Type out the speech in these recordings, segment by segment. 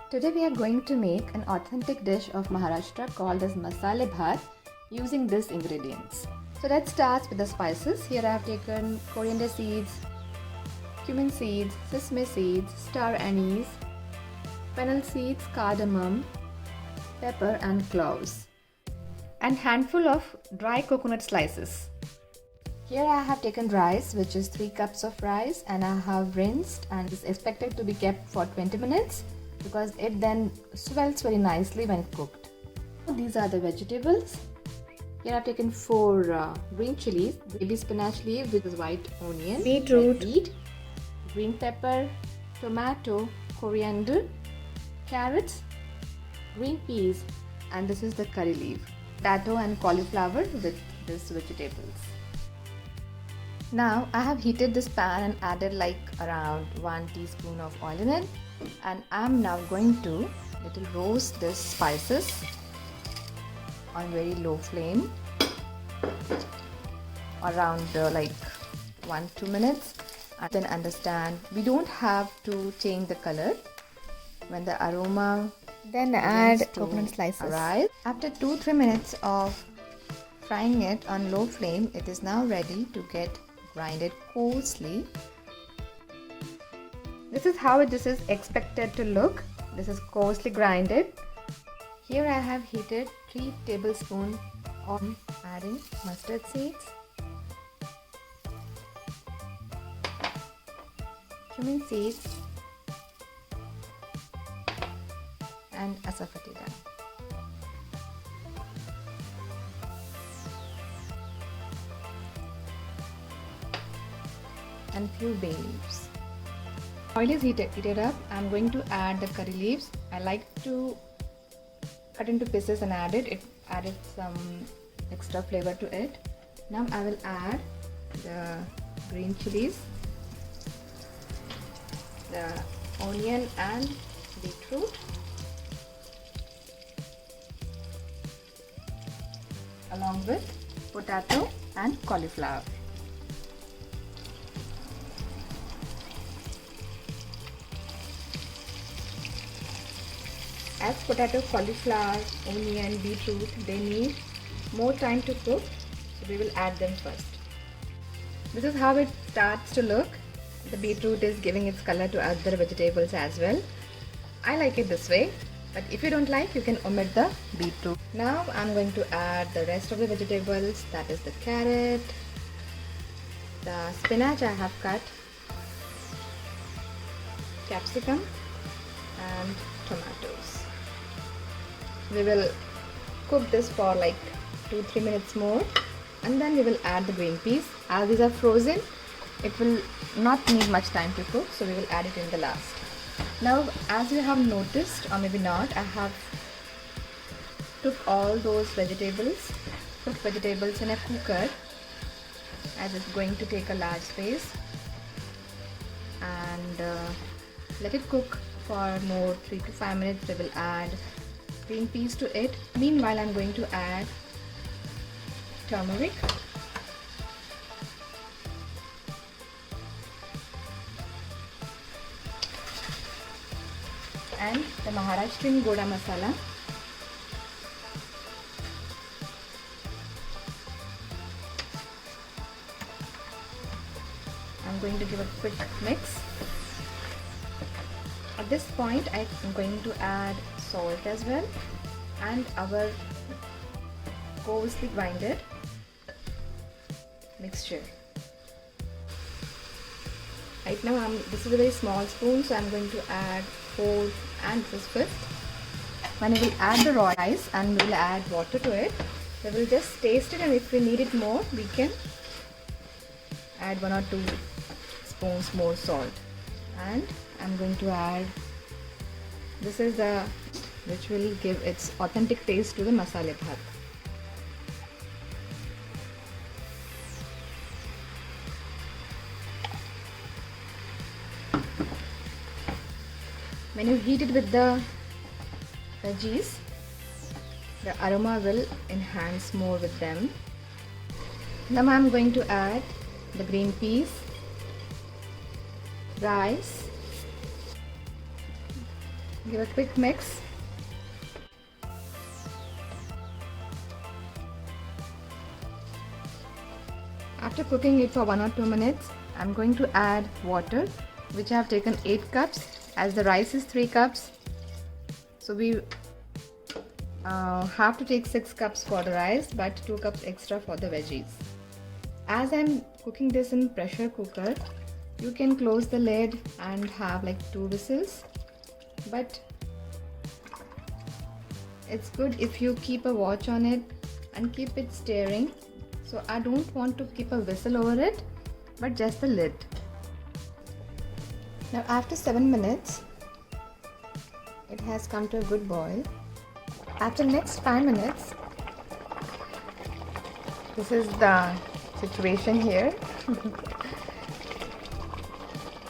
Today we are going to make an authentic dish of Maharashtra called as masale bhat using these ingredients. So let's start with the spices. Here I have taken coriander seeds, cumin seeds, sesame seeds, star anise, fennel seeds, cardamom, pepper and cloves, and handful of dry coconut slices. Here I have taken rice, which is 3 cups of rice, and I have rinsed and is expected to be kept for 20 minutes because it then swells very nicely when cooked. These are the vegetables. Here I have taken 4 green chilies, baby spinach leaf with white onion, beetroot, green pepper, tomato, coriander, carrots, green peas, and this is the curry leaf, potato and cauliflower with these vegetables. Now I have heated this pan and added like around 1 teaspoon of oil in it, and I'm now going to little roast these spices on very low flame around like 1-2 minutes. And then understand we don't have to change the color when the aroma. Then add coconut slices. Arise. After 2-3 minutes of frying it on low flame, it is now ready to get grinded coarsely. This is how this is expected to look. This is coarsely grinded. Here I have heated 3 tablespoons of adding mustard seeds, cumin seeds, and asafoetida. And few bay leaves. Oil is heated up. I'm going to add the curry leaves. I like to cut into pieces and add it. It added some extra flavor to it. Now I will add the green chilies, the onion and beetroot, along with potato and cauliflower. As potato, cauliflower, onion, beetroot, they need more time to cook, so we will add them first. This is how it starts to look. The beetroot is giving its color to other vegetables as well. I like it this way, but if you don't like, you can omit the beetroot. Now I'm going to add the rest of the vegetables, that is the carrot, the spinach I have cut, capsicum and tomatoes. We will cook this for like 2-3 minutes more, and then we will add the green peas. As these are frozen, it will not need much time to cook, so we will add it in the last. Now, as you have noticed, or maybe not, I have took all those vegetables, cooked vegetables in a cooker, as it's going to take a large space, and let it cook for more 3 to 5 minutes. We will add green peas to it. Meanwhile, I'm going to add turmeric, and the Maharashtrian Goda masala. I'm going to give a quick mix. At this point, I am going to add salt as well and our coarsely grinded mixture. Right now, this is a very small spoon, so I'm going to add 4 and this is 5th. When we will add the raw rice and we will add water to it, we will just taste it, and if we need it more, we can add 1 or 2 spoons more salt. And I'm going to add, this is the which will give its authentic taste to the masale bhat. When you heat it with the veggies, the aroma will enhance more with them. Now I'm going to add the green peas, rice, Give a quick mix. After cooking it for 1 or 2 minutes, I'm going to add water, which I have taken 8 cups as the rice is 3 cups. So we have to take 6 cups for the rice, but 2 cups extra for the veggies. As I'm cooking this in pressure cooker, you can close the lid and have like 2 whistles, but it's good if you keep a watch on it and keep it stirring. So I don't want to keep a whistle over it, but just the lid. Now after 7 minutes, it has come to a good boil. After next 5 minutes, this is the situation here.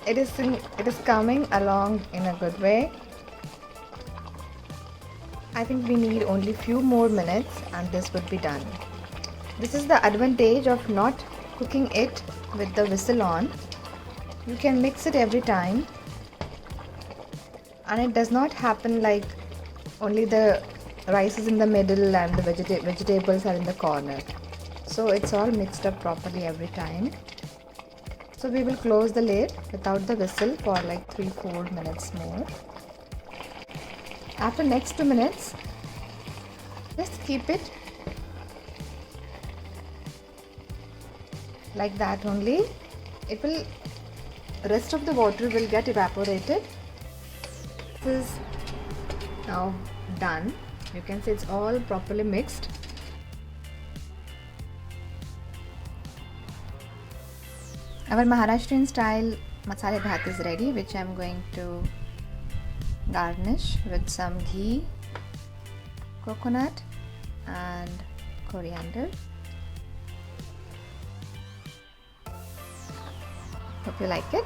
It is coming along in a good way. I think we need only few more minutes and this would be done. This is the advantage of not cooking it with the whistle on. You can mix it every time and it does not happen like only the rice is in the middle and the vegetables are in the corner. So it's all mixed up properly every time. So we will close the lid without the whistle for like 3-4 minutes more. After next 2 minutes, just keep it like that only. It will, rest of the water will get evaporated. This is now done. You can see it's all properly mixed. Our Maharashtrian style masala bhat is ready, which I am going to garnish with some ghee, coconut and coriander. Hope you like it.